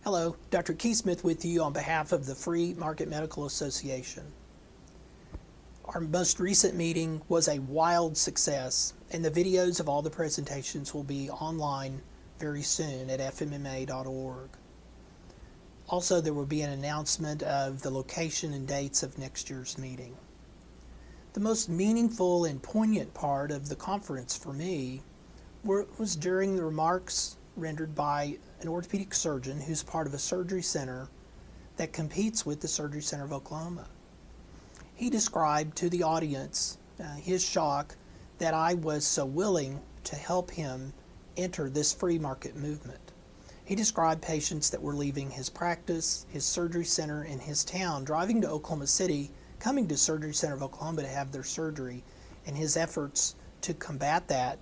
Hello, Dr. Keysmith with you on behalf of the Free Market Medical Association. Our most recent meeting was a wild success, and the videos of all the presentations will be online very soon at fmma.org. Also, there will be an announcement of the location and dates of next year's meeting. The most meaningful and poignant part of the conference for me was during the remarks rendered by an orthopedic surgeon who's part of a surgery center that competes with the Surgery Center of Oklahoma. He described to the audience his shock that I was so willing to help him enter this free market movement. He described patients that were leaving his practice, his surgery center, and his town, driving to Oklahoma City, coming to Surgery Center of Oklahoma to have their surgery, and his efforts to combat that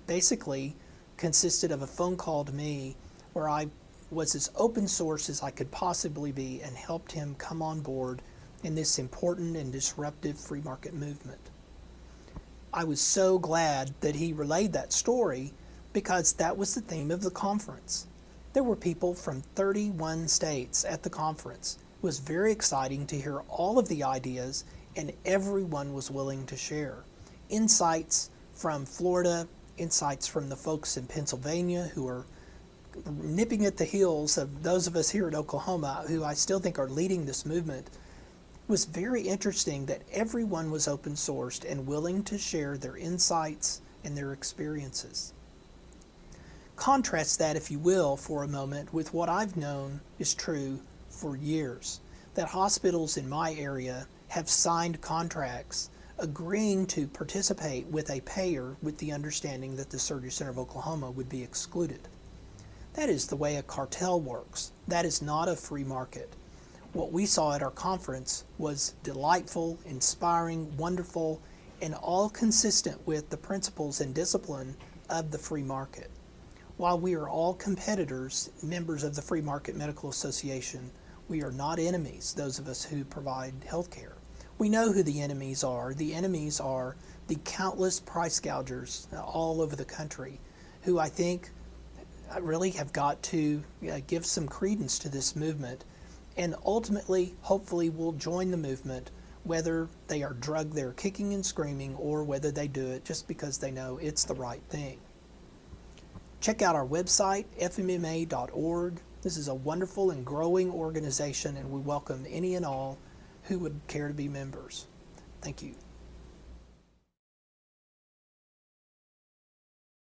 basically consisted of a phone call to me where I was as open source as I could possibly be and helped him come on board in this important and disruptive free market movement. I was so glad that he relayed that story because that was the theme of the conference. There were people from 31 states at the conference. It was very exciting to hear all of the ideas, and everyone was willing to share. Insights from Florida, insights from the folks in Pennsylvania who are nipping at the heels of those of us here in Oklahoma who I still think are leading this movement. It was very interesting that everyone was open sourced and willing to share their insights and their experiences. Contrast that, if you will, for a moment with what I've known is true for years, that hospitals in my area have signed contracts agreeing to participate with a payer with the understanding that the Surgery Center of Oklahoma would be excluded. That is the way a cartel works. That is not a free market. What we saw at our conference was delightful, inspiring, wonderful, and all consistent with the principles and discipline of the free market. While we are all competitors, members of the Free Market Medical Association, we are not enemies, those of us who provide health care. We know who the enemies are. The enemies are the countless price gougers all over the country who I think really have got to give some credence to this movement and ultimately, hopefully, will join the movement, whether they are drugged there kicking and screaming or whether they do it just because they know it's the right thing. Check out our website, fmma.org. This is a wonderful and growing organization, and we welcome any and all who would care to be members. Thank you.